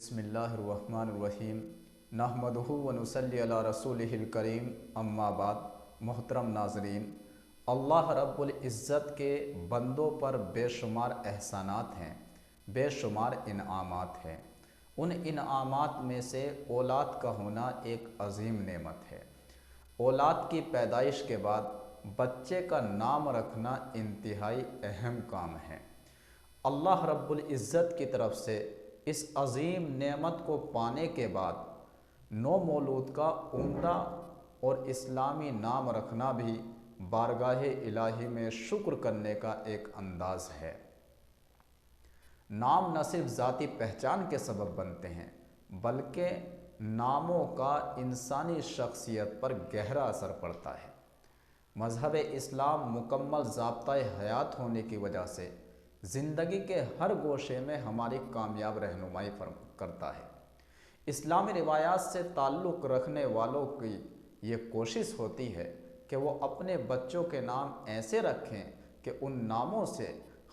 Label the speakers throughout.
Speaker 1: بسم اللہ الرحمن الرحیم نحمدہ و نصلی علی رسولہ الکریم اما بعد۔ محترم ناظرین، اللہ رب العزت کے بندوں پر بے شمار احسانات ہیں، بے شمار انعامات ہیں۔ ان انعامات میں سے اولاد کا ہونا ایک عظیم نعمت ہے۔ اولاد کی پیدائش کے بعد بچے کا نام رکھنا انتہائی اہم کام ہے۔ اللہ رب العزت کی طرف سے اس عظیم نعمت کو پانے کے بعد نو مولود کا عمدہ اور اسلامی نام رکھنا بھی بارگاہ الہی میں شکر کرنے کا ایک انداز ہے۔ نام نہ صرف ذاتی پہچان کے سبب بنتے ہیں بلکہ ناموں کا انسانی شخصیت پر گہرا اثر پڑتا ہے۔ مذہب اسلام مکمل ضابطۂ حیات ہونے کی وجہ سے زندگی کے ہر گوشے میں ہماری کامیاب رہنمائی کرتا ہے۔ اسلامی روایات سے تعلق رکھنے والوں کی یہ کوشش ہوتی ہے کہ وہ اپنے بچوں کے نام ایسے رکھیں کہ ان ناموں سے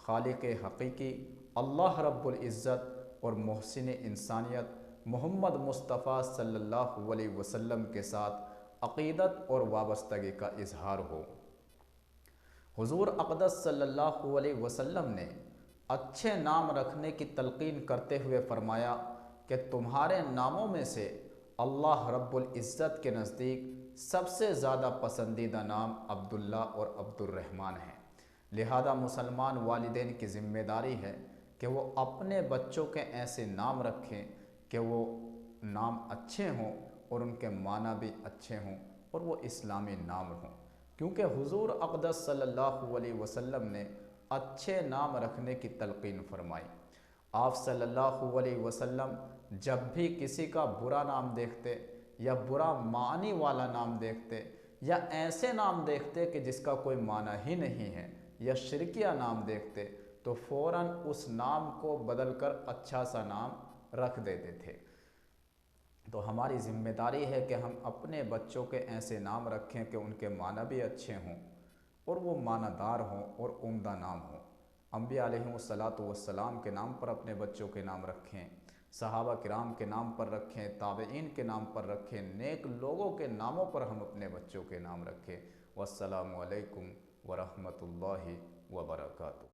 Speaker 1: خالق حقیقی اللہ رب العزت اور محسن انسانیت محمد مصطفیٰ صلی اللہ علیہ وسلم کے ساتھ عقیدت اور وابستگی کا اظہار ہو۔ حضور اقدس صلی اللہ علیہ وسلم نے اچھے نام رکھنے کی تلقین کرتے ہوئے فرمایا کہ تمہارے ناموں میں سے اللہ رب العزت کے نزدیک سب سے زیادہ پسندیدہ نام عبداللہ اور عبد الرحمن ہے۔ لہذا مسلمان والدین کی ذمہ داری ہے کہ وہ اپنے بچوں کے ایسے نام رکھیں کہ وہ نام اچھے ہوں اور ان کے معنی بھی اچھے ہوں اور وہ اسلامی نام ہوں، کیونکہ حضور اقدس صلی اللہ علیہ وسلم نے اچھے نام رکھنے کی تلقین فرمائی۔ آپ صلی اللہ علیہ وسلم جب بھی کسی کا برا نام دیکھتے یا برا معنی والا نام دیکھتے یا ایسے نام دیکھتے کہ جس کا کوئی معنی ہی نہیں ہے یا شرکیہ نام دیکھتے تو فوراً اس نام کو بدل کر اچھا سا نام رکھ دیتے تھے۔ تو ہماری ذمہ داری ہے کہ ہم اپنے بچوں کے ایسے نام رکھیں کہ ان کے معنی بھی اچھے ہوں اور وہ معنی دار ہوں اور عمدہ نام ہوں۔ انبیاء علیہم الصلاۃ والسلام کے نام پر اپنے بچوں کے نام رکھیں، صحابہ کرام کے نام پر رکھیں، تابعین کے نام پر رکھیں، نیک لوگوں کے ناموں پر ہم اپنے بچوں کے نام رکھیں۔ والسلام علیکم ورحمۃ اللہ وبرکاتہ۔